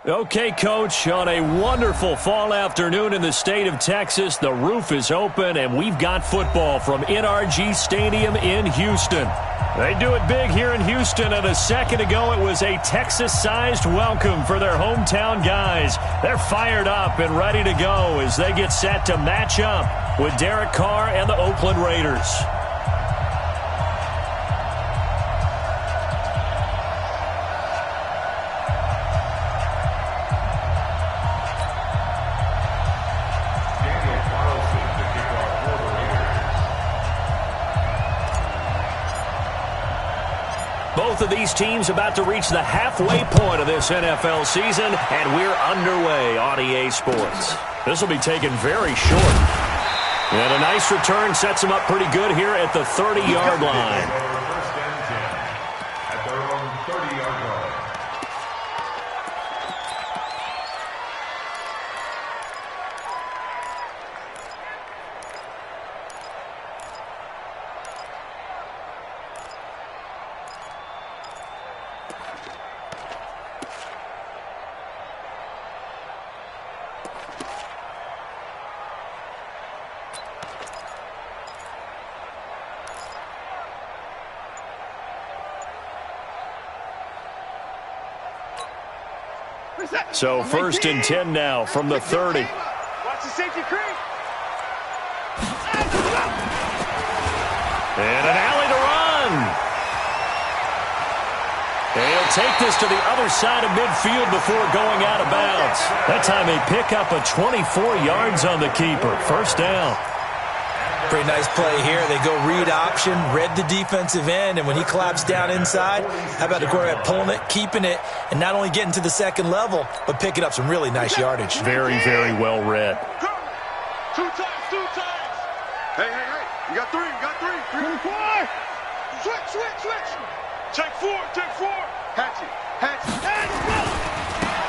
Okay, Coach, on a wonderful fall afternoon in the state of Texas, the roof is open, and we've got football from NRG Stadium in Houston. They do it big here in Houston, and a second ago it was a Texas-sized welcome for their hometown guys. They're fired up and ready to go as they get set to match up with Derek Carr and the Oakland Raiders. Both of these teams about to reach the halfway point of this NFL season, and we're underway on EA Sports. This will be taken very short. And a nice return sets them up pretty good here at the 30-yard line. At their own 30-yard line. So 1st and 10 now from the 30. Watch the safety creep. And an alley to run. And he'll take this to the other side of midfield before going out of bounds. That time they pick up a 24 yards on the keeper. First down. Pretty nice play here. They go read option, read the defensive end, and when he collapsed down inside, how about the quarterback pulling it, keeping it, and not only getting to the second level, but picking up some really nice yardage. Very, very well read. Two times. Hey. You got three. 24. Switch. Take four. Hatch it.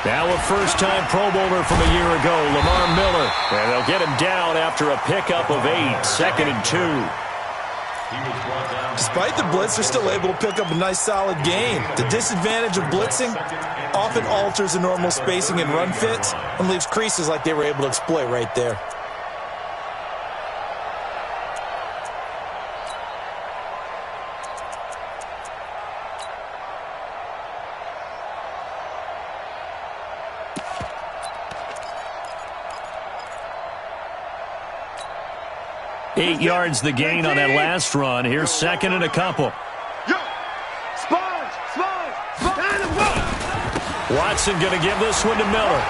Now a first-time Pro Bowler from a year ago, Lamar Miller. And they'll get him down after a pickup of 8, 2nd and 2. Despite the blitz, they're still able to pick up a nice, solid gain. The disadvantage of blitzing often alters the normal spacing and run fits and leaves creases like they were able to exploit right there. Eight yards the gain on that last run. Here's 2nd and a couple. Sponge. Watson going to give this one to Miller.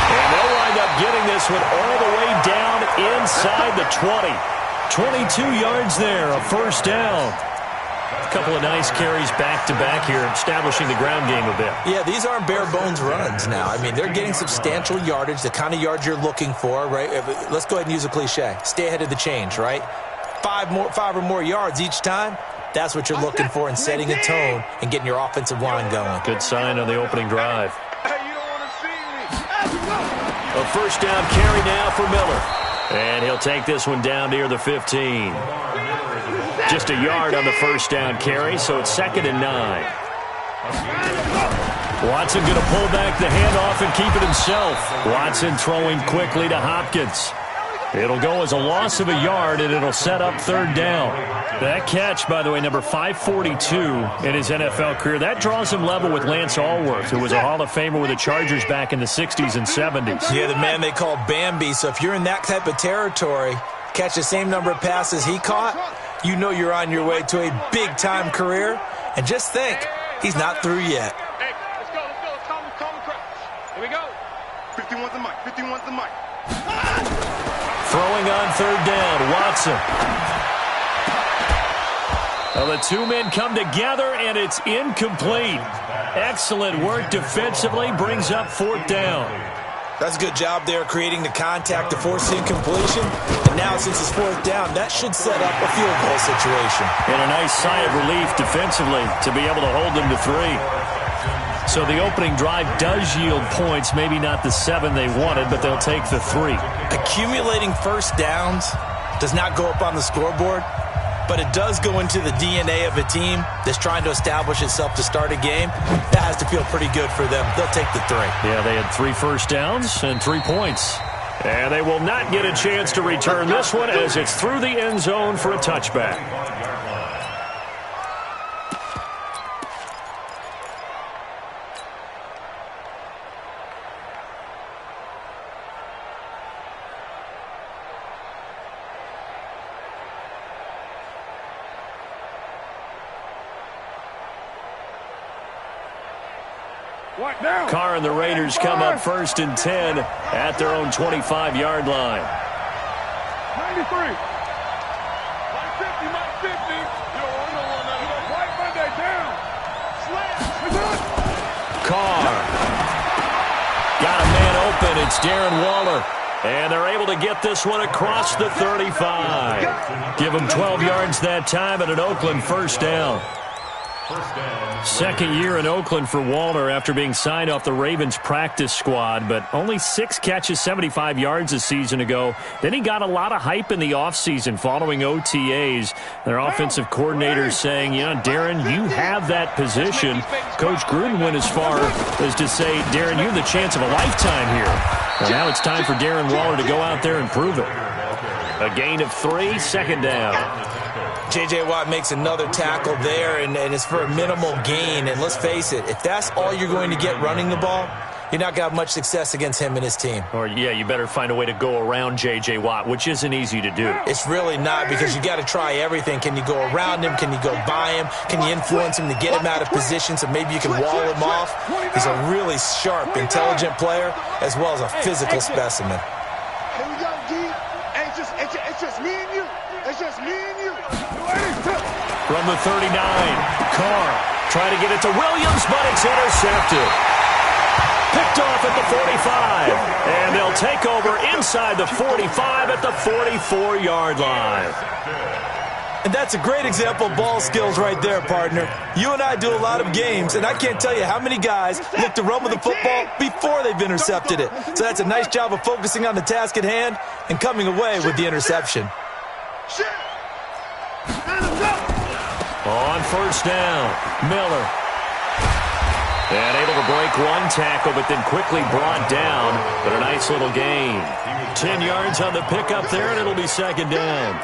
And they'll wind up getting this one all the way down inside the 20. 22 yards there, a first down. A couple of nice carries back-to-back here, establishing the ground game a bit. Yeah, these aren't bare-bones runs now. I mean, they're getting substantial yardage, the kind of yards you're looking for, right? Let's go ahead and use a cliche. Stay ahead of the change, right? 5 or more yards each time. That's what you're looking for in setting a tone and getting your offensive line going. Good sign on the opening drive. Hey, you don't want to see me. A first down carry now for Miller. And he'll take this one down near the 15. Just a yard on the first down carry, so it's 2nd and 9. Watson going to pull back the handoff and keep it himself. Watson throwing quickly to Hopkins. It'll go as a loss of a yard, and it'll set up 3rd down. That catch, by the way, number 542 in his NFL career, that draws him level with Lance Allworth, who was a Hall of Famer with the Chargers back in the 60s and 70s. Yeah, the man they call Bambi. So if you're in that type of territory, catch the same number of passes he caught, you know you're on your way to a big-time career. And just think, he's not through yet. Hey, let's go. Calm the crowd. Here we go. 51's the mic. Throwing on 3rd down, Watson. Well, the two men come together, and it's incomplete. Excellent work defensively, brings up 4th down. That's a good job there creating the contact to force the incompletion. And now since it's 4th down, that should set up a field goal situation. And a nice sigh of relief defensively to be able to hold them to 3. So the opening drive does yield points, maybe not the 7 they wanted, but they'll take the 3. Accumulating first downs does not go up on the scoreboard. but it does go into the DNA of a team that's trying to establish itself to start a game. That has to feel pretty good for them. They'll take the 3. Yeah, they had 3 first downs and 3 points. And they will not get a chance to return this one as it's through the end zone for a touchback. Carr and the Raiders come up 1st and 10 at their own 25-yard line. 93. Mike 50, Mike 50. White Monday down. Carr. Got a man open. It's Darren Waller. And they're able to get this one across the 35. Give them 12 yards that time at an Oakland first down. Second year in Oakland for Waller after being signed off the Ravens practice squad, but only 6 catches, 75 yards a season ago. Then he got a lot of hype in the offseason following OTAs. Their offensive coordinator saying, you know, Darren, you have that position. Coach Gruden went as far as to say, Darren, you have the chance of a lifetime here. And now it's time for Darren Waller to go out there and prove it. A gain of 3, second down. J.J. Watt makes another tackle there, and it's for a minimal gain. And let's face it, if that's all you're going to get running the ball, you're not going to have much success against him and his team. Or, yeah, you better find a way to go around J.J. Watt, which isn't easy to do. It's really not, because you got to try everything. Can you go around him? Can you go by him? Can you influence him to get him out of position so maybe you can wall him off? He's a really sharp, intelligent player as well as a physical specimen. Here we go, D. It's just me and you. It's just me and you. From the 39, Carr trying to get it to Williams, but it's intercepted. Picked off at the 45, and they'll take over inside the 45 at the 44-yard line. And that's a great example of ball skills right there, partner. You and I do a lot of games, and I can't tell you how many guys look to run with the football before they've intercepted it. So that's a nice job of focusing on the task at hand and coming away with the interception. On first down, Miller. And able to break one tackle, but then quickly brought down. But a nice little gain. 10 yards on the pickup there, and it'll be second down.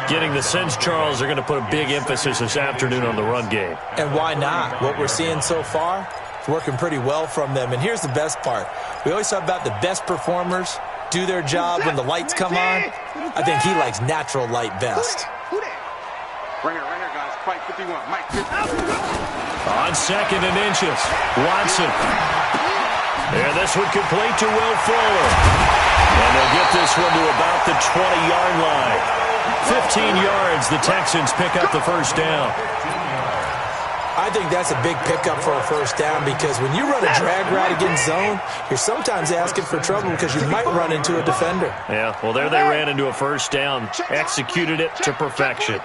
Getting the sense, Charles, they're going to put a big emphasis this afternoon on the run game. And why not? What we're seeing so far is working pretty well from them. And here's the best part. We always talk about the best performers do their job when the lights come on. I think he likes natural light best. Right here, guys. Fight 51. Mike 50. On second and inches, Watson. And this one complete to Will Fuller. And they'll get this one to about the 20-yard line. 15 yards, the Texans pick up the first down. I think that's a big pickup for a first down, because when you run a drag route against zone, you're sometimes asking for trouble because you might run into a defender. Yeah, well, there they ran into a first down, executed it to perfection.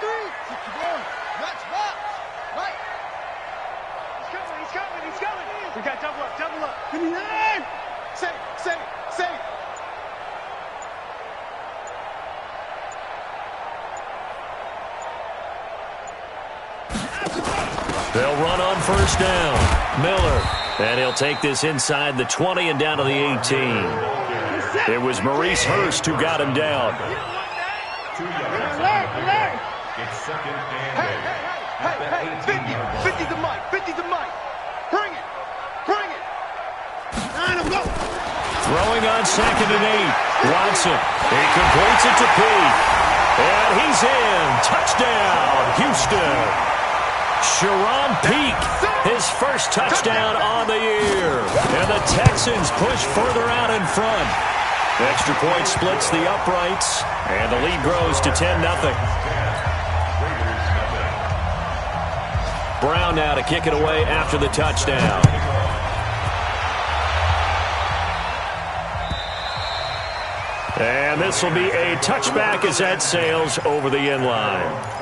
We got double up, double up. Say. They'll run on first down. Miller. And he'll take this inside the 20 and down to the 18. It was Maurice Hurst who got him down. It's second and Hey, 50 to Mike, 50 to Mike. Bring it. Throwing on second and 8. Watson. He completes it to Pete. And he's in. Touchdown, Houston. Sharon Peake, his first touchdown on the year. And the Texans push further out in front. Extra point splits the uprights, and the lead grows to 10-0. Brown now to kick it away after the touchdown. And this will be a touchback as that sails over the end line.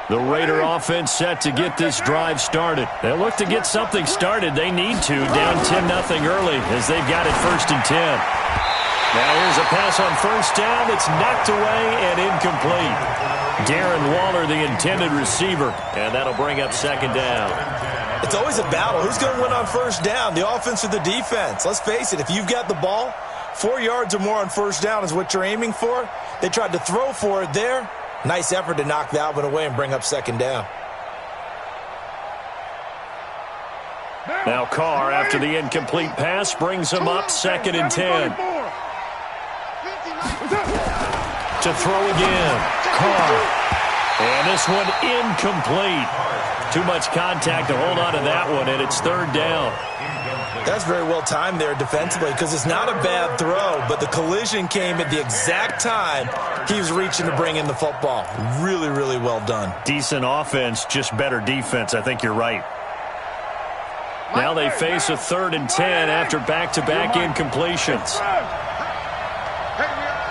The Raider offense set to get this drive started. They'll look to get something started. They need to, down 10-0 early as they've got it 1st and 10. Now here's a pass on 1st down that's knocked away and incomplete. Darren Waller, the intended receiver, and that'll bring up 2nd down. It's always a battle. Who's going to win on 1st down, the offense or the defense? Let's face it, if you've got the ball, 4 yards or more on 1st down is what you're aiming for. They tried to throw for it there. Nice effort to knock that one away and bring up 2nd down. Now Carr, after the incomplete pass, brings him up 2nd and 10. To throw again. Carr. And this one incomplete. Too much contact to hold on to that one, and it's 3rd down. That's very well timed there defensively because it's not a bad throw, but the collision came at the exact time he was reaching to bring in the football. Really, really well done. Decent offense, just better defense. I think you're right. Now they face a 3rd and 10 after back-to-back incompletions.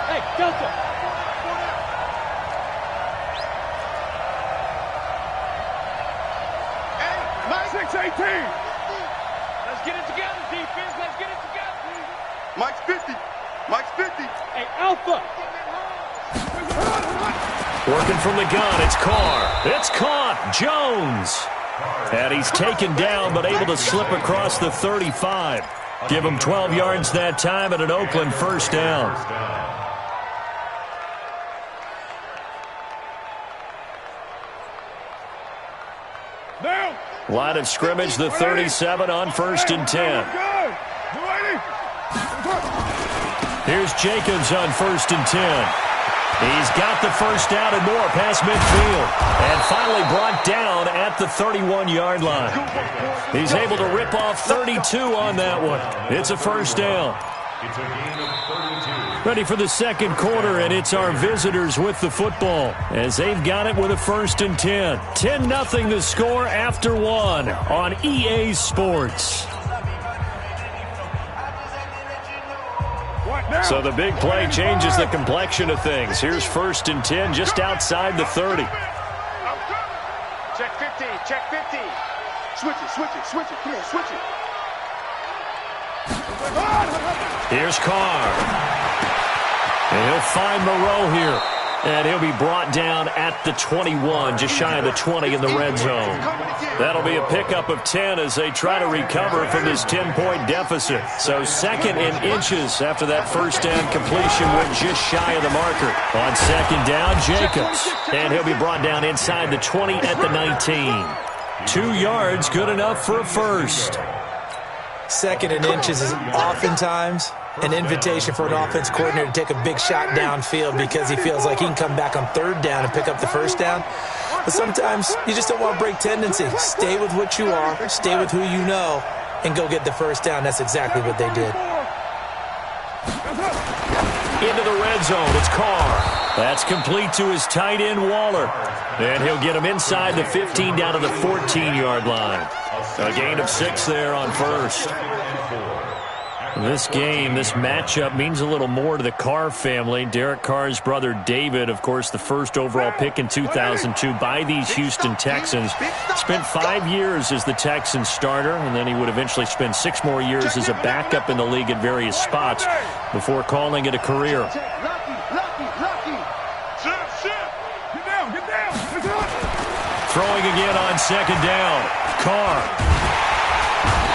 Hey, Delta. Hey, 6-18. Let's get it together, defense. Let's get it together. Mike's 50. Mike's 50. Hey, Alpha. Working from the gun, it's Carr. It's caught. Jones. And he's taken down but able to slip across the 35. Give him 12 yards that time and an Oakland 1st down. Line of scrimmage, the 37 on 1st and 10. Here's Jacobs on 1st and 10. He's got the 1st down and more past midfield. And finally brought down at the 31-yard line. He's able to rip off 32 on that one. It's a 1st down. Ready for the 2nd quarter, and it's our visitors with the football as they've got it with a 1st and 10. 10-0 the score after 1 on EA Sports. So the big play changes the complexion of things. Here's 1st and 10 just outside the 30. Check 50, check 50. Switch it, switch it, switch it. Come on, switch it. Here's Carr. And he'll find Moreau here. And he'll be brought down at the 21, just shy of the 20 in the red zone. That'll be a pickup of 10 as they try to recover from this 10-point deficit. So 2nd and inches after that 1st down completion went just shy of the marker. On 2nd down, Jacobs. And he'll be brought down inside the 20 at the 19. 2 yards, good enough for a 1st. 2nd and inches is oftentimes an invitation for an offense coordinator to take a big shot downfield because he feels like he can come back on 3rd down and pick up the 1st down. But sometimes you just don't want to break tendency. Stay with what you are, stay with who you know, and go get the 1st down. That's exactly what they did. Into the red zone, it's Carr. That's complete to his tight end, Waller. And he'll get him inside the 15 down to the 14-yard line. A gain of 6 there on 1st. This game, this matchup means a little more to the Carr family. Derek Carr's brother David, of course, the 1st overall pick in 2002 by these Houston Texans. Spent 5 years as the Texans starter, and then he would eventually spend 6 more years as a backup in the league at various spots before calling it a career. Throwing again on 2nd down. Carr.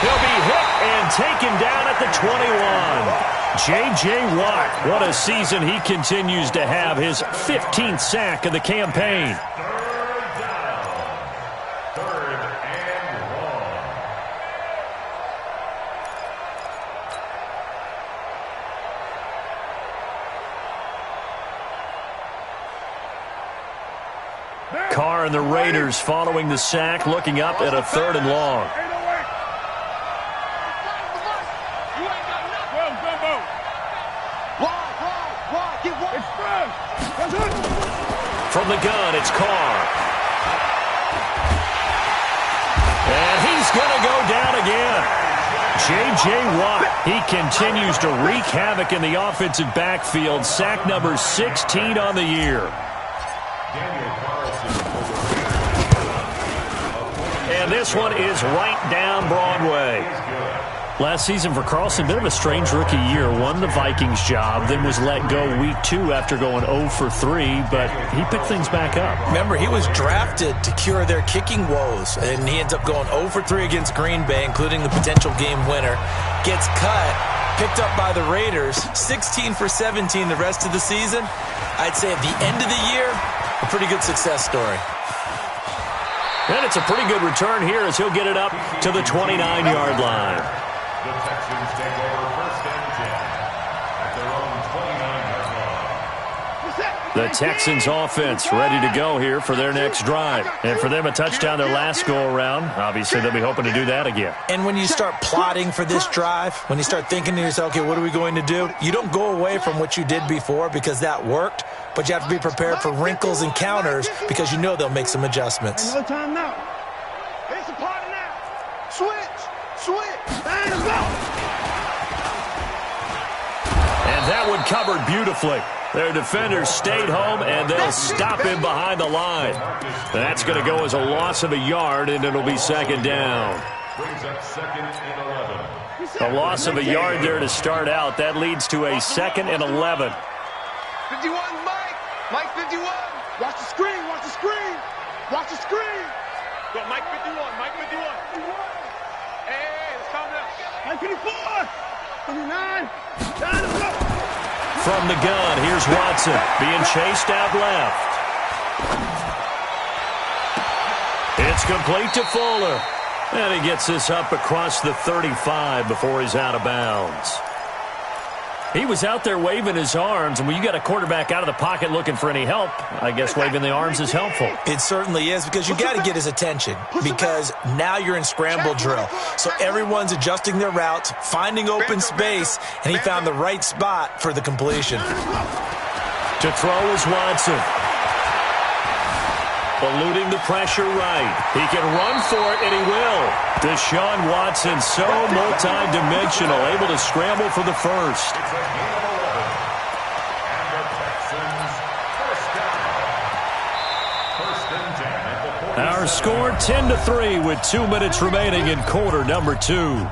He'll be hit and taken down at the 21. J.J. Watt, what a season he continues to have. His 15th sack of the campaign. Third and long. Carr and the Raiders following the sack, looking up at a 3rd and long. From the gun, it's Carr. And he's going to go down again. J.J. Watt, he continues to wreak havoc in the offensive backfield. Sack number 16 on the year. And this one is right down Broadway. Last season for Carlson, bit of a strange rookie year. Won the Vikings job, then was let go week 2 after going 0 for 3, but he picked things back up. Remember, he was drafted to cure their kicking woes, and he ends up going 0 for 3 against Green Bay, including the potential game winner. Gets cut, picked up by the Raiders, 16 for 17 the rest of the season. I'd say at the end of the year, a pretty good success story. And it's a pretty good return here as he'll get it up to the 29-yard line. The Texans take over 1st and 10 at their own 29-yard line. The Texans offense ready to go here for their next drive. And for them, a touchdown their last go-around. Obviously, they'll be hoping to do that again. And when you start plotting for this drive, when you start thinking to yourself, okay, what are we going to do? You don't go away from what you did before because that worked, but you have to be prepared for wrinkles and counters because you know they'll make some adjustments. No time now. It's a party now. Switch. And go. And that one covered beautifully. Their defenders stayed home, and they'll stop him behind the line. That's going to go as a loss of a yard, and it'll be 2nd down. Brings up 2nd and 11. A loss of a yard there to start out. That leads to a 2nd and 11. 51, Mike 51. Watch the screen. Go, Mike 51. Hey, let's calm down. Mike 54. 59. Down to go. From the gun, here's Watson being chased out left. It's complete to Fuller. And he gets this up across the 35 before he's out of bounds. He was out there waving his arms, and when you got a quarterback out of the pocket looking for any help, I guess waving the arms is helpful. It certainly is, because you got to get his attention, because now you're in scramble drill. So everyone's adjusting their routes, finding open space, and he found the right spot for the completion. To throw is Watson. Eluding the pressure right. He can run for it, and he will. Deshaun Watson, so multi-dimensional, able to scramble for the first. It's a gain of 11. And the Texans first down. 1st and 10 at the 47. Our score 10-3 with 2 minutes remaining in quarter number 2.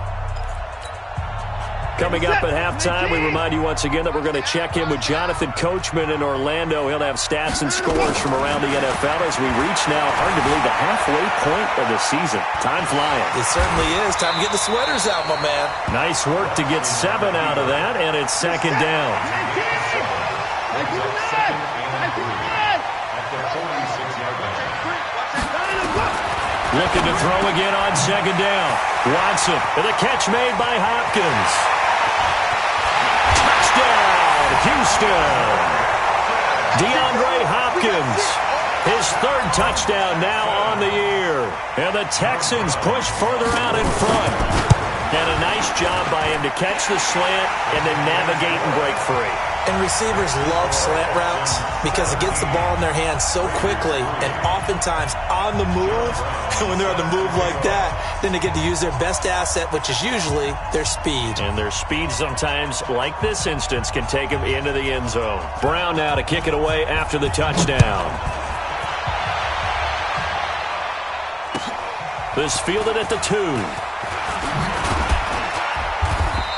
Coming up at halftime, we remind you once again that we're going to check in with Jonathan Coachman in Orlando. He'll have stats and scores from around the NFL as we reach now, hard to believe, the halfway point of the season. Time flying. It certainly is. Time to get the sweaters out, my man. Nice work to get 7 out of that, and it's 2nd down. Looking to throw again on 2nd down. Watson with a catch made by Hopkins. Touchdown, Houston. DeAndre Hopkins, his 3rd touchdown now on the year. And the Texans push further out in front. And a nice job by him to catch the slant and then navigate and break free. And receivers love slant routes because it gets the ball in their hands so quickly and oftentimes on the move. And when they're on the move like that, then they get to use their best asset, which is usually their speed. And their speed sometimes, like this instance, can take them into the end zone. Brown now to kick it away after the touchdown. This fielded at the 2.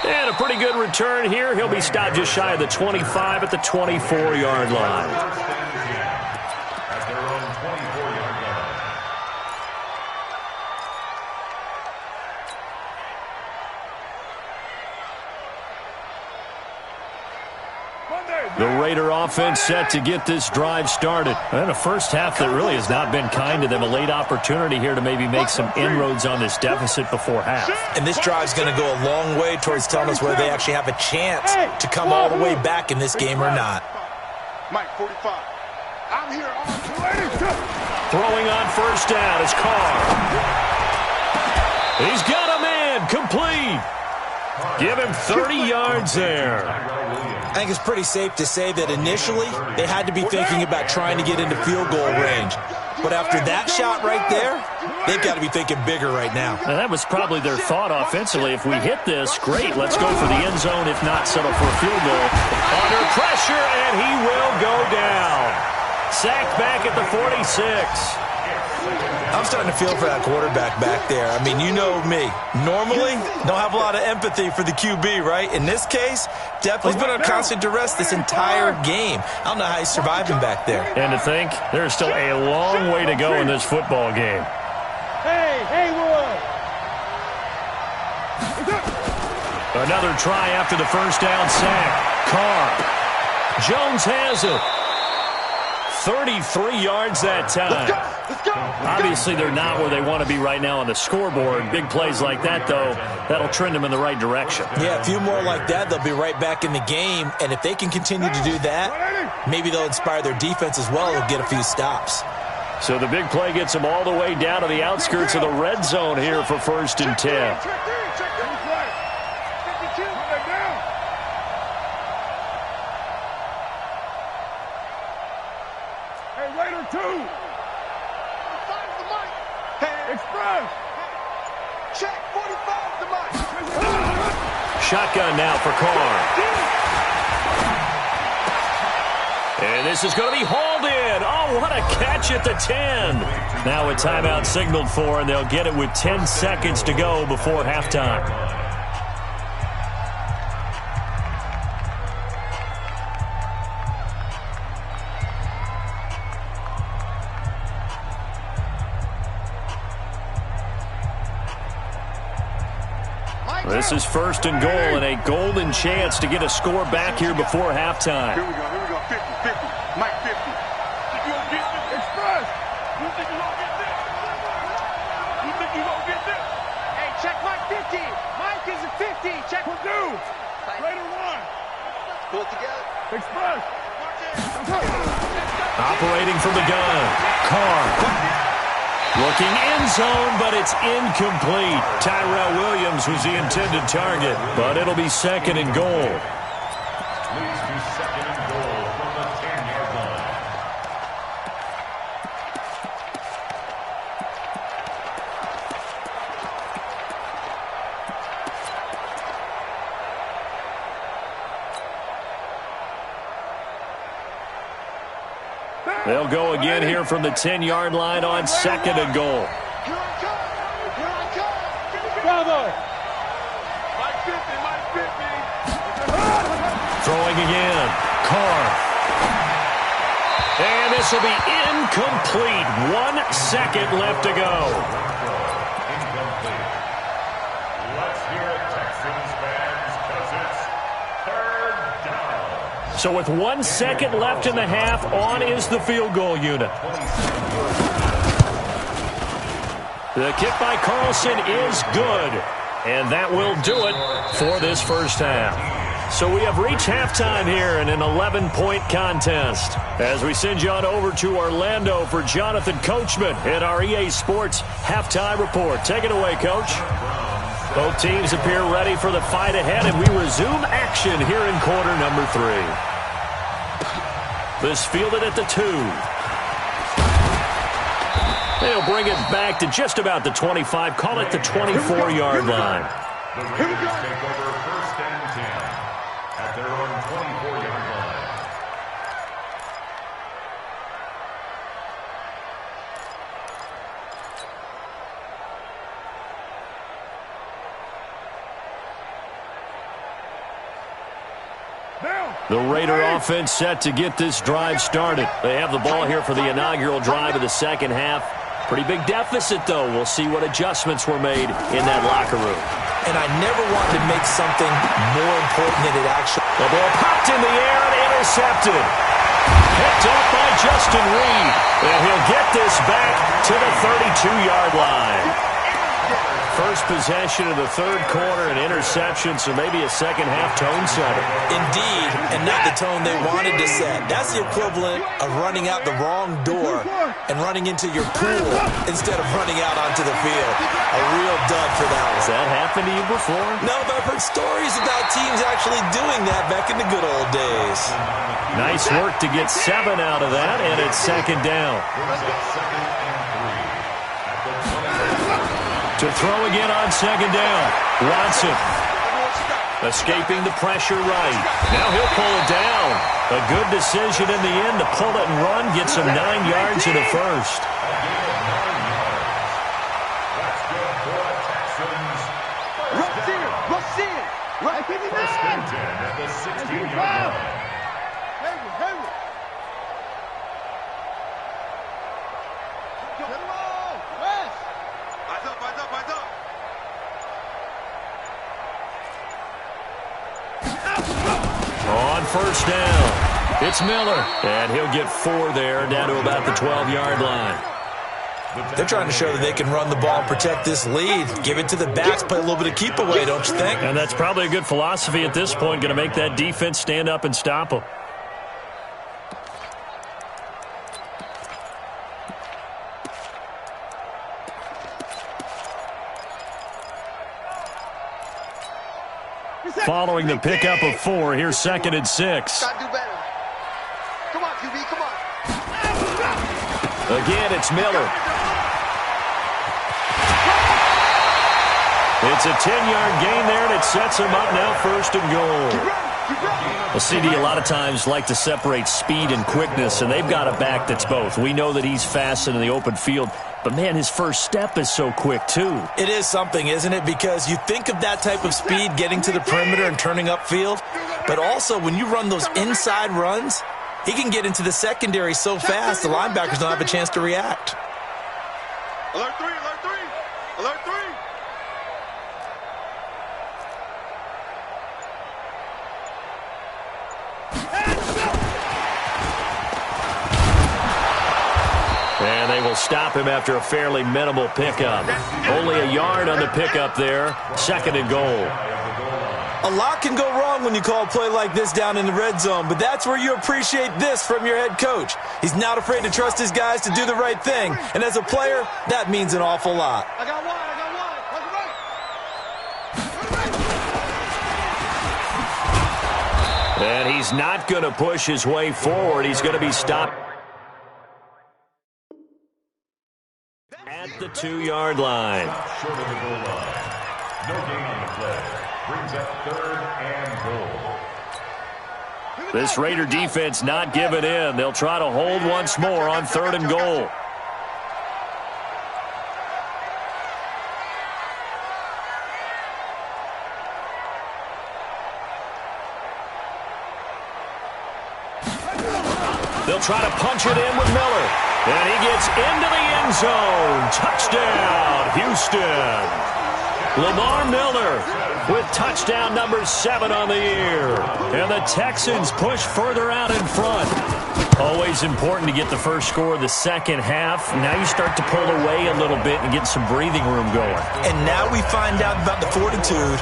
And a pretty good return here. He'll be stopped just shy of the 25 at the 24-yard line. At their own 24-yard line. The Raider offense set to get this drive started. And a first half that really has not been kind to them. A late opportunity here to maybe make some inroads on this deficit before half. And this drive's going to go a long way towards telling us whether they actually have a chance to come all the way back in this game or not. Mike 45. I'm here. Throwing on 1st down is Carr. He's got a man complete. Give him 30 yards there. I think it's pretty safe to say that initially they had to be thinking about trying to get into field goal range. But after that shot right there, they've got to be thinking bigger right now. And that was probably their thought offensively. If we hit this, great, let's go for the end zone. If not, settle for a field goal. Under pressure, and he will go down. Sacked back at the 46. I'm starting to feel for that quarterback back there. I mean, you know me. Normally, don't have a lot of empathy for the QB, right? In this case, definitely he's been on constant duress this entire game. I don't know how he's surviving back there. And to think, there's still a long way to go in this football game. Hey, Will. Another try after the first down sack. Carr. Jones has it. 33 yards that time. Let's go. Obviously, they're not where they want to be right now on the scoreboard. Big plays like that, though, that'll trend them in the right direction. Yeah, a few more like that, they'll be right back in the game. And if they can continue to do that, maybe they'll inspire their defense as well and get a few stops. So the big play gets them all the way down to the outskirts of the red zone here for 1st and 10. Shotgun now for Carr. And this is going to be hauled in. Oh, what a catch at the 10. Now a timeout signaled for, and they'll get it with 10 seconds to go before halftime. This is 1st and goal and a golden chance to get a score back here before halftime. Here we go. 50-50. Mike 50. You gonna get this? Express. You think you gonna get this? You think you gonna get this? Hey, check Mike 50. Mike is a 50. Check Purdue. Raider 1. Pull it together. Express. Operating from the gun. Carr. Looking end zone, but it's incomplete. Tyrell Williams was the intended target, but it'll be 2nd and goal. Leads to 2nd and goal from the 10-yard line. They'll go again here from the 10-yard line on 2nd and goal. Here I come. Bravo. Mike 50. Throwing again. Carr. And this will be incomplete. 1 second left to go. Incomplete. Let's hear it, Texans fans, because it's 3rd down. So with 1 second left in the half, on is the field goal unit. The kick by Carlson is good. And that will do it for this first half. So we have reached halftime here in an 11-point contest. As we send you on over to Orlando for Jonathan Coachman in our EA Sports Halftime Report. Take it away, Coach. Both teams appear ready for the fight ahead, and we resume action here in quarter number 3. This fielded at the 2. They'll bring it back to just about the 25, call it the 24-yard line. The Raiders take over 1st and 10 at their own 24-yard line. The Raider offense set to get this drive started. They have the ball here for the inaugural drive of the second half. Pretty big deficit, though. We'll see what adjustments were made in that locker room. And I never want to make something more important than it actually. The ball popped in the air and intercepted. Picked up by Justin Reed. And he'll get this back to the 32-yard line. First possession of the 3rd quarter, an interception, so maybe a second-half tone setter. Indeed, and not the tone they wanted to set. That's the equivalent of running out the wrong door and running into your pool instead of running out onto the field. A real dud for that one. Has that happened to you before? No, but I've heard stories about teams actually doing that back in the good old days. Nice work to get 7 out of that, and it's 2nd down. To throw again on 2nd down. Watson escaping the pressure right. Now he'll pull it down. A good decision in the end to pull it and run. Gets him 9 yards in a first. Right. First and 10 at the 16-yard line. On first down, it's Miller, and he'll get 4 there, down to about the 12-yard line. They're trying to show that they can run the ball and protect this lead. Give it to the backs, play a little bit of keep away, don't you think? And that's probably a good philosophy at this point, going to make that defense stand up and stop them. Following the pickup of 4, here's 2nd and 6. Gotta do better. Come on, QB, come on. Again, it's Miller. It's a 10-yard gain there, and it sets him up now 1st and goal. Well, CD a lot of times like to separate speed and quickness, and they've got a back that's both. We know that he's fast in the open field, but, man, his first step is so quick, too. It is something, isn't it? Because you think of that type of speed getting to the perimeter and turning upfield, but also when you run those inside runs, he can get into the secondary so fast the linebackers don't have a chance to react. Alert 3, alert 3, alert 3. And they will stop him after a fairly minimal pickup. Only a yard on the pickup there. 2nd and goal. A lot can go wrong when you call a play like this down in the red zone, but that's where you appreciate this from your head coach. He's not afraid to trust his guys to do the right thing, and as a player, that means an awful lot. I got one. And he's not going to push his way forward. He's going to be stopped at the 2-yard line. Short of the goal line. No gain on the play. Brings up 3rd and goal. This Raider defense not giving in. They'll try to hold once more on 3rd and goal. They'll try to punch it in with Miller. And he gets into the end zone. Touchdown, Houston. Lamar Miller with touchdown number 7 on the year. And the Texans push further out in front. Always important to get the first score of the second half. Now you start to pull away a little bit and get some breathing room going. And now we find out about the fortitude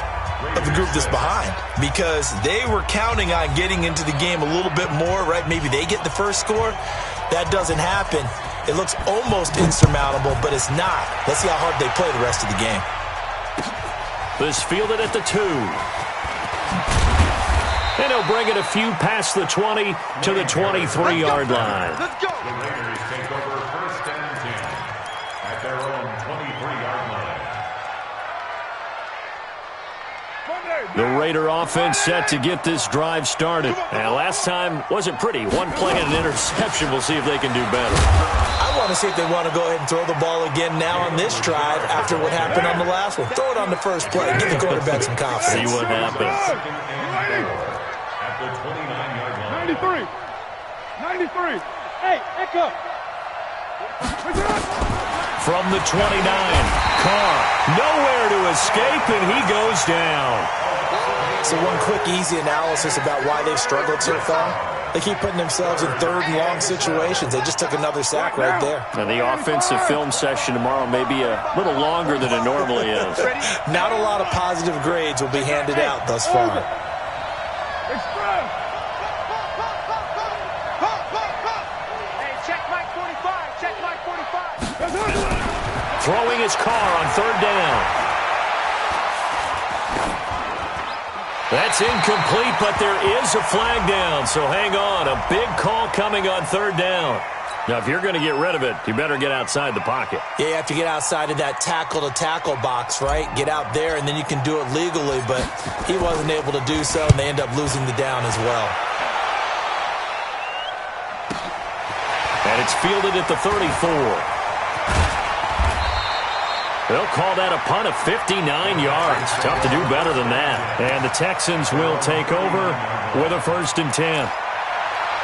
of the group that's behind, because they were counting on getting into the game a little bit more, right? Maybe they get the first score. That doesn't happen. It looks almost insurmountable, but it's not. Let's see how hard they play the rest of the game. This fielded at the 2. And he'll bring it a few past the 20 to the 23-yard line. Let's go. The Raiders take over 1st and 10 at their own 23-yard line. The Raider offense set to get this drive started. And last time wasn't pretty. One play and an interception. We'll see if they can do better. I want to see if they want to go ahead and throw the ball again now on this drive after what happened on the last one. Throw it on the first play. Give the quarterback some confidence. See what happens. At the 29-yard line. 93. Hey, echo. From the 29, Carr nowhere to escape, and he goes down. So one quick, easy analysis about why they've struggled so far. They keep putting themselves in 3rd and long situations. They just took another sack right there. Now the offensive film session tomorrow may be a little longer than it normally is. Not a lot of positive grades will be handed out thus far. Hey, check Mike 45. Check Mike 45. Throwing his Carr on 3rd down. That's incomplete, but there is a flag down, so hang on. A big call coming on 3rd down. Now, if you're going to get rid of it, you better get outside the pocket. Yeah, you have to get outside of that tackle-to-tackle box, right? Get out there, and then you can do it legally, but he wasn't able to do so, and they end up losing the down as well. And it's fielded at the 34. They'll call that a punt of 59 yards. Tough to do better than that. And the Texans will take over with a 1st and 10.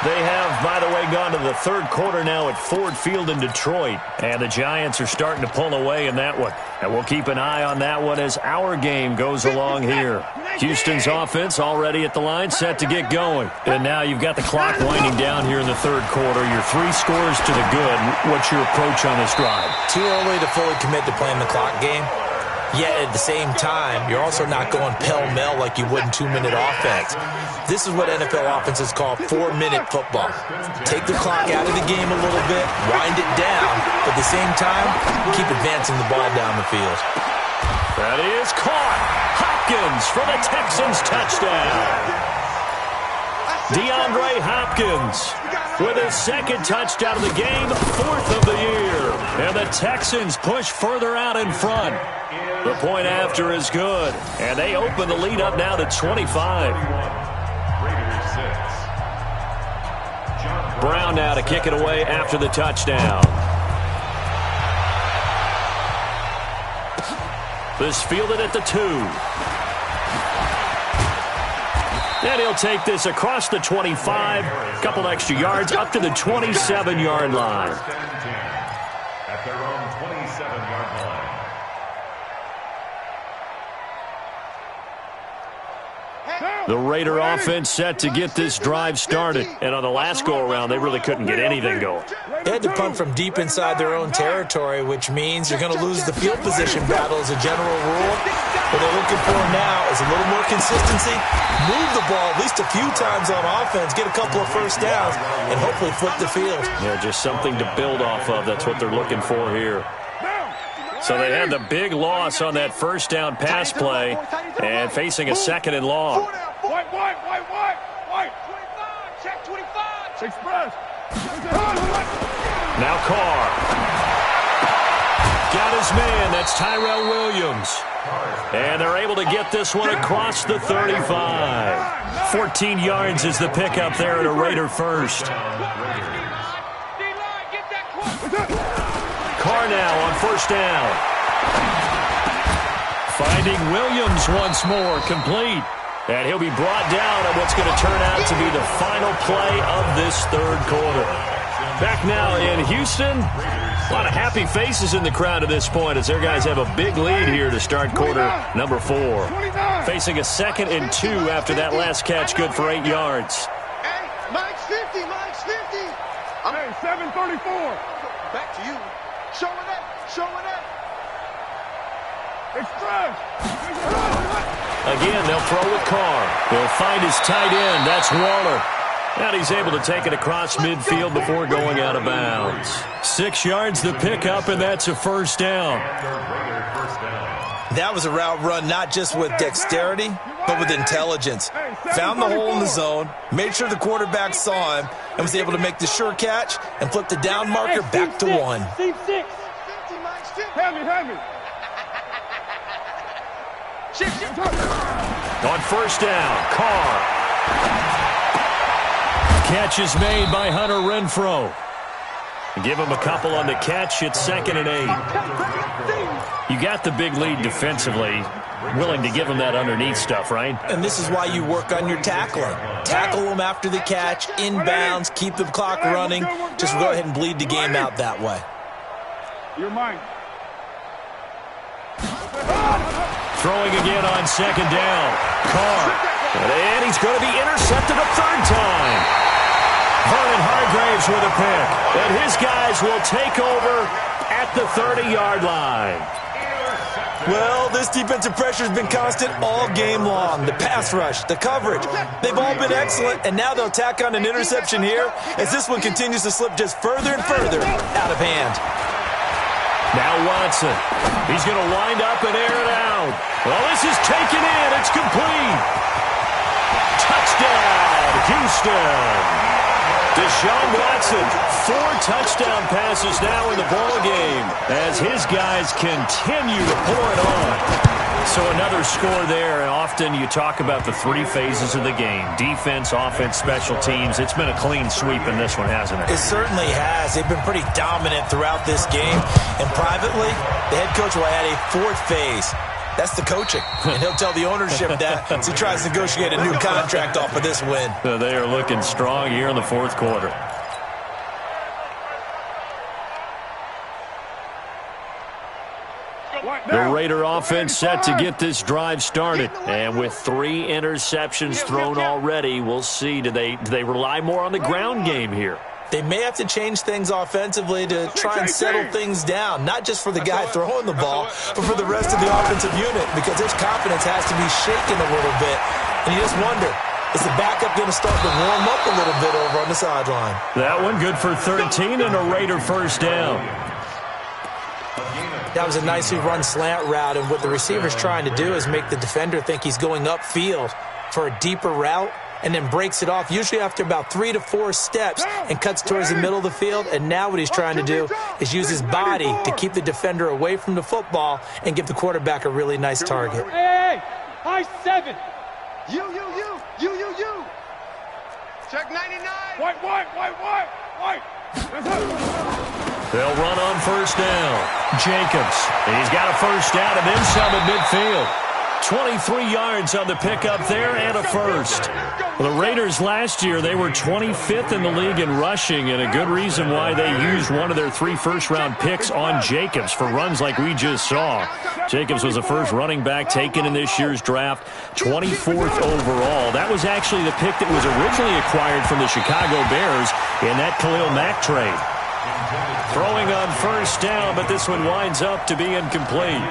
They have, by the way, gone to the 3rd quarter now at Ford Field in Detroit. And the Giants are starting to pull away in that one. And we'll keep an eye on that one as our game goes along here. Houston's offense already at the line, set to get going. And now you've got the clock winding down here in the 3rd quarter. You're 3 scores to the good. What's your approach on this drive? Too early to fully commit to playing the clock game. Yet at the same time, you're also not going pell-mell like you would in 2-minute offense. This is what NFL offenses call 4-minute football. Take the clock out of the game a little bit, wind it down, but at the same time, keep advancing the ball down the field. That is caught. Hopkins for the Texans touchdown. DeAndre Hopkins with his 2nd touchdown of the game, 4th of the year. And the Texans push further out in front. The point after is good. And they open the lead up now to 25. Brown now to kick it away after the touchdown. This fielded at the 2. And he'll take this across the 25. Couple extra yards up to the 27-yard line. At their own 27-yard line. The Raider offense set to get this drive started. And on the last go-around, they really couldn't get anything going. They had to punt from deep inside their own territory, which means you're going to lose the field position battle as a general rule. What they're looking for now is a little more consistency, move the ball at least a few times on offense, get a couple of 1st downs, and hopefully flip the field. Yeah, just something to build off of. That's what they're looking for here. So they had the big loss on that 1st down pass play and facing a 2nd and long. White. 25, check 25. Express. Now Carr. Got his man. That's Tyrell Williams. And they're able to get this one across the 35. 14 yards is the pickup there at a Raider 1st. Carr now on 1st down. Finding Williams once more, complete. And he'll be brought down on what's going to turn out to be the final play of this 3rd quarter. Back now in Houston. A lot of happy faces in the crowd at this point as their guys have a big lead here to start quarter number 4. Facing a 2nd and 2 after that last catch, good for 8 yards. Hey, Mike's 50. Hey, 734. Back to you. Showing it. Express. Again, they'll throw with Carr. He'll find his tight end. That's Waller. And he's able to take it across midfield before going out of bounds. 6 yards the pickup, and that's a 1st down. That was a route run not just with dexterity, but with intelligence. Found the hole in the zone, made sure the quarterback saw him, and was able to make the sure catch and flip the down marker back to 1. Heavy. On 1st down, Carr. Catch is made by Hunter Renfrow. Give him a couple on the catch. It's 2nd and 8. You got the big lead defensively. Willing to give him that underneath stuff, right? And this is why you work on your tackling. Tackle them after the catch, inbounds, keep the clock running. Just go ahead and bleed the game out that way. You're mine. Throwing again on 2nd down. Carr. And he's going to be intercepted a 3rd time. Vernon Hargreaves with a pick. And his guys will take over at the 30-yard line. Well, this defensive pressure has been constant all game long. The pass rush, the coverage, they've all been excellent, and now they'll tack on an interception here as this one continues to slip just further and further out of hand. Now Watson. He's going to wind up and air it out. Well, this is taken in. It's complete. Touchdown, Houston. Deshaun Watson, 4 touchdown passes now in the ballgame as his guys continue to pour it on. So another score there, and often you talk about the three phases of the game: defense, offense, special teams. It's been a clean sweep in this one, hasn't it? It certainly has. They've been pretty dominant throughout this game. And privately, the head coach will add a fourth phase. That's the coaching. And he'll tell the ownership that as he tries to negotiate a new contract off of this win. So they are looking strong here in the fourth quarter. The Raider offense set to get this drive started. And with 3 interceptions thrown already, we'll see. Do they rely more on the ground game here? They may have to change things offensively to try and settle things down, not just for the guy throwing the ball, but for the rest of the offensive unit, because his confidence has to be shaken a little bit. And you just wonder, is the backup going to start to warm up a little bit over on the sideline? That one good for 13 and a Raider first down. That was a nicely run slant route, and what the receiver's trying to do is make the defender think he's going upfield for a deeper route, and then breaks it off, usually after about 3 to 4 steps, and cuts towards the middle of the field. And now what he's trying to do is use his body to keep the defender away from the football and give the quarterback a really nice target. Hey, high 7. You. Check 99. White. They'll run on first down. Jacobs. He's got a first down and then some at midfield. 23 yards on the pickup there and a first. Well, the Raiders last year, they were 25th in the league in rushing, and a good reason why they used one of their 3 first-round picks on Jacobs for runs like we just saw. Jacobs was the first running back taken in this year's draft, 24th overall. That was actually the pick that was originally acquired from the Chicago Bears in that Khalil Mack trade. Throwing on first down, but this one winds up to be incomplete.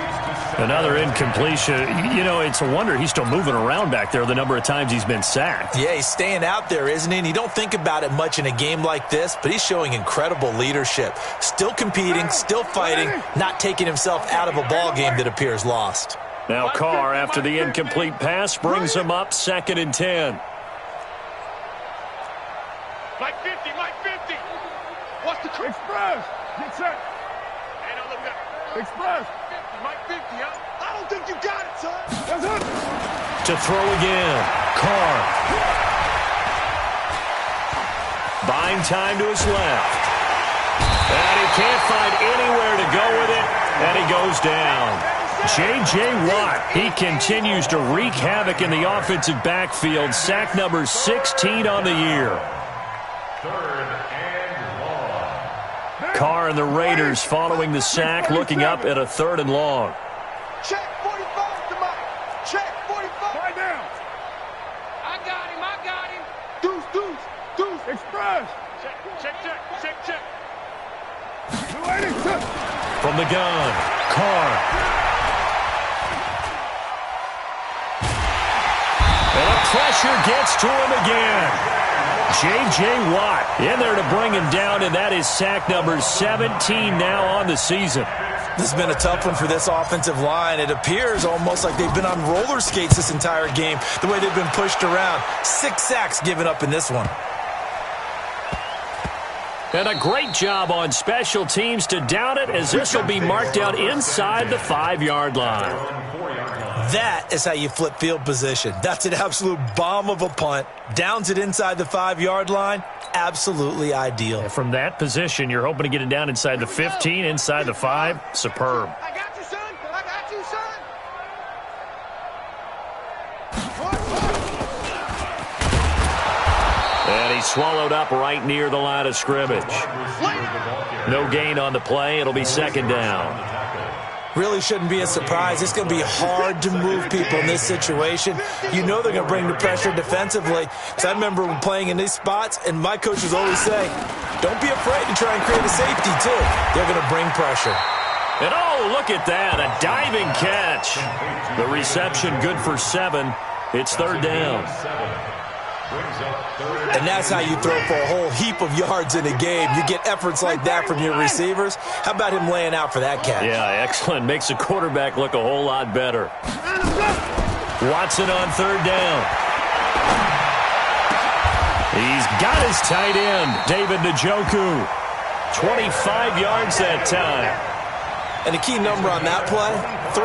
Another incompletion. You know, it's a wonder he's still moving around back there the number of times he's been sacked. Yeah, he's staying out there, isn't he? And you don't think about it much in a game like this, but he's showing incredible leadership. Still competing, still fighting, not taking himself out of a ball game that appears lost. Now Carr, after the incomplete pass, brings him up 2nd and 10. Mike 50. What's the express? Get set. Hey, no, look at express. Mike 50, huh? I don't think you got it, son. That's it. To throw again. Carr. Buying time to his left. And he can't find anywhere to go with it, and he goes down. J.J. Watt, he continues to wreak havoc in the offensive backfield. Sack number 16 on the year. Carr and the Raiders following the sack, looking up at a 3rd and long. Check 45 to Mike. Check 45. Right down. I got him. Deuce. Express. Check. From the gun, Carr. And the pressure gets to him again. J.J. Watt in there to bring him down, and that is sack number 17 now on the season. This has been a tough one for this offensive line. It appears almost like they've been on roller skates this entire game, the way they've been pushed around. 6 sacks given up in this one. And a great job on special teams to down it, as this will be marked out inside the 5-yard line. That is how you flip field position. That's an absolute bomb of a punt. Downs it inside the 5-yard line. Absolutely ideal. And from that position, you're hoping to get it down inside the 15, inside the 5. Superb. I got you, son. And he swallowed up right near the line of scrimmage. No gain on the play. It'll be 2nd down. Really shouldn't be a surprise. It's going to be hard to move people in this situation. You know they're going to bring the pressure defensively. Because I remember when playing in these spots, and my coaches always say, don't be afraid to try and create a safety, too. They're going to bring pressure. And oh, look at that, a diving catch. The reception good for 7. It's 3rd down. And that's how you throw for a whole heap of yards in a game. You get efforts like that from your receivers. How about him laying out for that catch? Yeah, excellent. Makes the quarterback look a whole lot better. Watson on 3rd down. He's got his tight end, David Njoku. 25 yards that time. And the key number on that play, 3.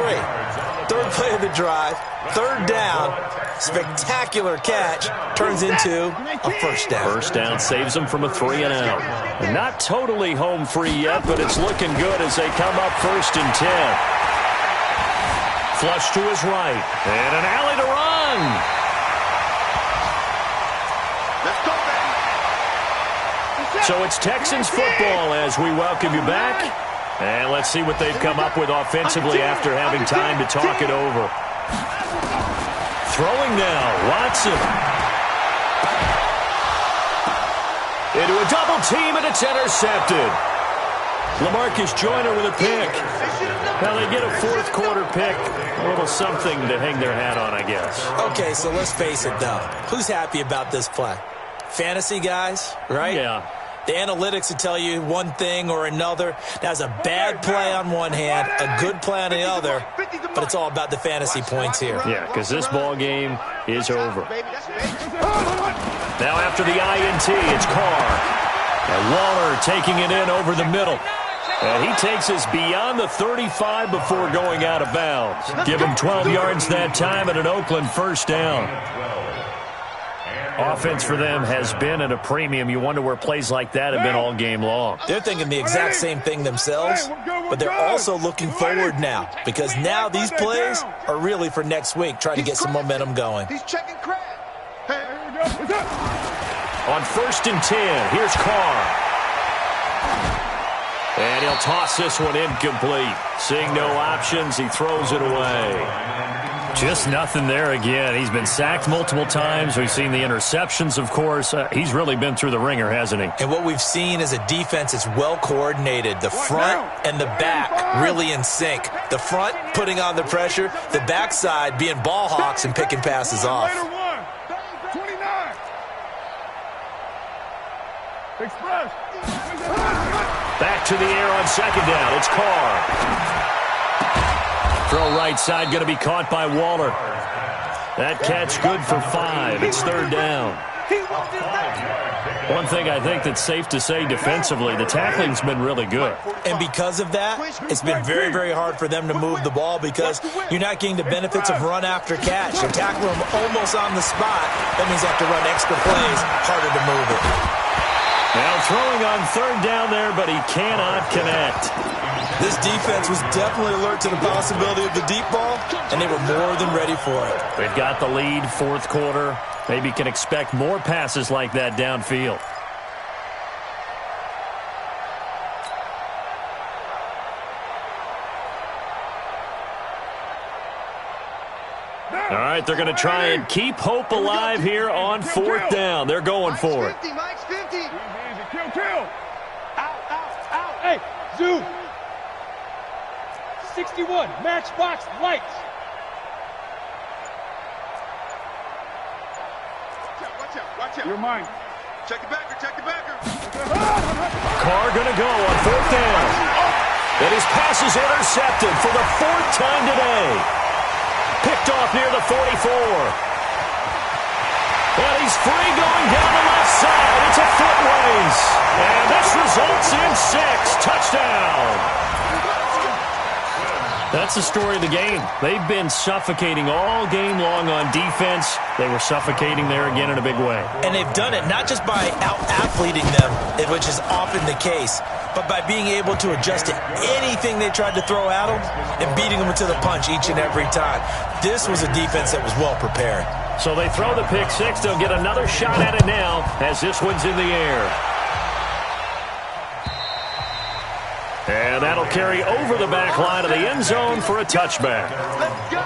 Third play of the drive, third down, spectacular catch, turns into a first down. First down saves them from a 3-and-out. Not totally home free yet, but it's looking good as they come up 1st and 10. Flush to his right, and an alley to run. Let's go, baby. So it's Texans football as we welcome you back. And let's see what they've come up with offensively after having time to talk it over. Throwing now, Watson. Into a double team, and it's intercepted. LaMarcus Joyner with a pick. Now they get a fourth quarter pick. A little something to hang their hat on, I guess. Okay, so let's face it, though. Who's happy about this play? Fantasy guys, right? Yeah. The analytics will tell you one thing or another. That's a bad play on one hand, a good play on the other, but it's all about the fantasy points here. Yeah, because this ball game is over. Now after the INT, it's Carr. And Waller taking it in over the middle. And he takes us beyond the 35 before going out of bounds. Give him 12 yards that time and an Oakland first down. Offense for them has been at a premium. You wonder where plays like that have been all game long. They're thinking the exact same thing themselves, but they're also looking forward now because now these plays are really for next week, trying to get some momentum going. He's checking crack. On 1st and 10, here's Carr. And he'll toss this one incomplete. Seeing no options, he throws it away. Just nothing there again. He's been sacked multiple times. We've seen the interceptions, of course. He's really been through the ringer, hasn't he? And what we've seen is a defense that's well coordinated. The front and the back really in sync. The front putting on the pressure, the backside being ball hawks and picking passes off. Back to the air on 2nd down. It's Carr. Throw right side, going to be caught by Waller. That catch good for 5. It's 3rd down. One thing I think that's safe to say defensively, the tackling's been really good. And because of that, it's been very, very hard for them to move the ball because you're not getting the benefits of run after catch. You tackle them almost on the spot. That means you have to run extra plays, harder to move it. Now throwing on 3rd down there, but he cannot connect. This defense was definitely alert to the possibility of the deep ball, and they were more than ready for it. They've got the lead, 4th quarter. Maybe can expect more passes like that downfield. All right, they're going to try and keep hope alive here on 4th down. They're going for it. Mike's 50. Easy, kill. Out. Hey, zoom. 61, matchbox lights. Watch out. You're mine. Check the backer. Carr going to go on 4th down. And his pass is intercepted for the 4th time today. Picked off near the 44. And he's free going down the left side. It's a foot race. And this results in 6. Touchdown. That's the story of the game. They've been suffocating all game long on defense. They were suffocating there again in a big way. And they've done it not just by out-athleting them, which is often the case, but by being able to adjust to anything they tried to throw at them and beating them to the punch each and every time. This was a defense that was well prepared. So they throw the pick 6. They'll get another shot at it now as this one's in the air. And that'll carry over the back line of the end zone for a touchback. Let's go.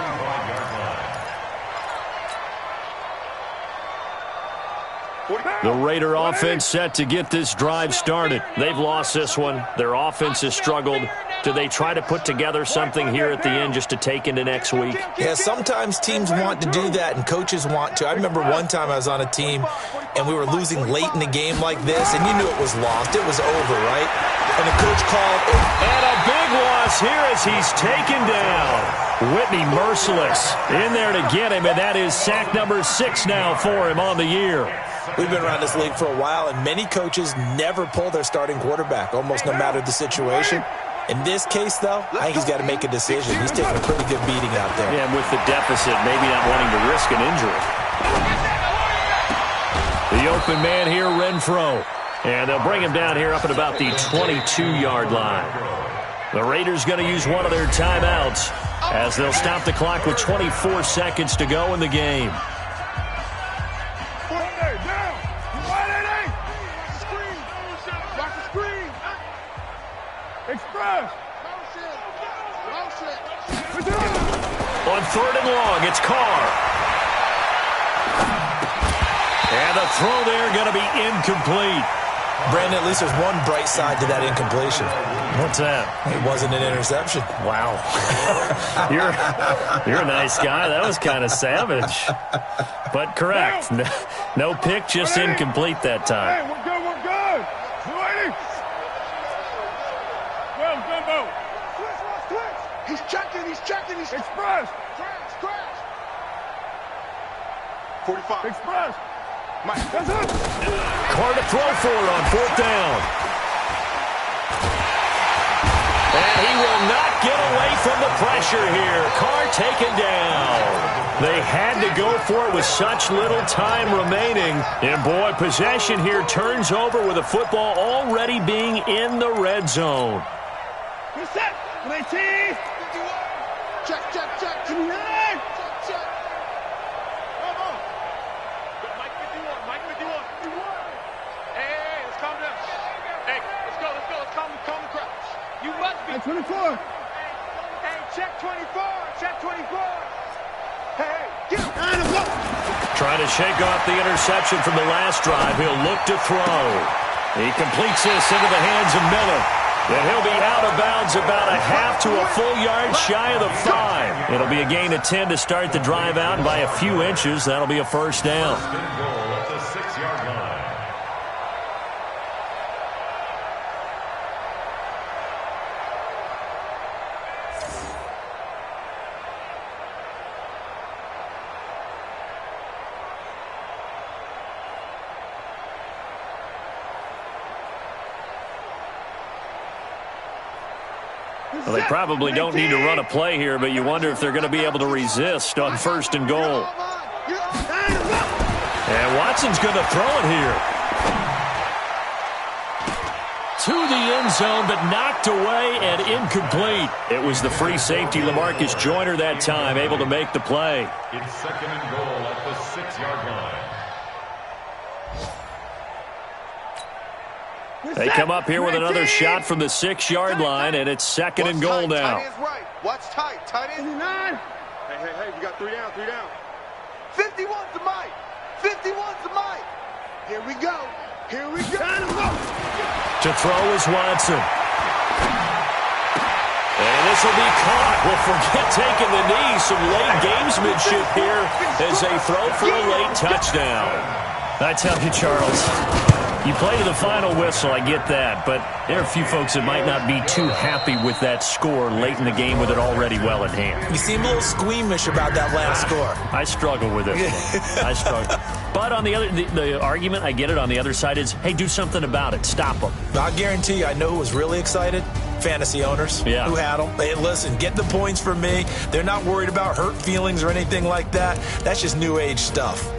The Raider offense set to get this drive started. They've lost this one. Their offense has struggled. Do they try to put together something here at the end just to take into next week? Yeah, sometimes teams want to do that and coaches want to. I remember one time I was on a team and we were losing late in the game like this, and you knew it was lost. It was over, right? And the coach called. And a big loss here as he's taken down. Whitney merciless in there to get him, and that is sack number 6 now for him on the year. We've been around this league for a while, and many coaches never pull their starting quarterback, almost no matter the situation. In this case, though, I think he's got to make a decision. He's taking a pretty good beating out there. Yeah, and with the deficit, maybe not wanting to risk an injury. The open man here, Renfro. And they'll bring him down here up at about the 22-yard line. The Raiders going to use one of their timeouts as they'll stop the clock with 24 seconds to go in the game. Express! On 3rd and long, it's Carr. And the throw there going to be incomplete. Brandon, at least there's one bright side to that incompletion. What's that? It wasn't an interception. Wow. You're a nice guy. That was kind of savage. But correct. No pick, just incomplete that time. Hey, we're good, we're good. Ready? Well, Gumbo. Switch. He's checking, he's Express. Crash. 45. Express. Mike. That's it. Carr to throw for it on 4th down. And he will not get away from the pressure here. Carr taken down. They had to go for it with such little time remaining. And, boy, possession here turns over with the football already being in the red zone. Good set. 19. Check. Come on. Check. Come on. Mike 51. Hey, let's calm down. Hey, let's go. Let's calm the crowd. You must be. Hey, 24. Hey, check 24. Hey, get him. Trying to shake off the interception from the last drive. He'll look to throw. He completes this into the hands of Miller. And he'll be out of bounds about a half to a full yard shy of the 5. It'll be a gain of 10 to start the drive out, and by a few inches, that'll be a first down. First and goal at the 6-yard line. Well, they probably don't need to run a play here, but you wonder if they're going to be able to resist on 1st and goal. And Watson's going to throw it here. To the end zone, but knocked away and incomplete. It was the free safety, LaMarcus Joyner, that time, able to make the play. It's 2nd and goal at the 6-yard line. They come up here with another shot from the 6-yard line, and it's 2nd and goal now. Tight end's right. Watch tight. Tight end. 59. Hey, we got 3 down. 51's the Mike. Here we go. To throw is Watson. And this will be caught. Well, forget taking the knee. Some late gamesmanship here as they throw for a late touchdown. I tell you, Charles, you play to the final whistle, I get that, but there are a few folks that might not be too happy with that score late in the game with it already well at hand. You seem a little squeamish about that last score. I struggle with this one. I struggle. But on the other, the argument, I get it, on the other side is, hey, do something about it. Stop them. I guarantee you, I know who was really excited. Fantasy owners who had them. Hey, listen, get the points from me. They're not worried about hurt feelings or anything like that. That's just new age stuff.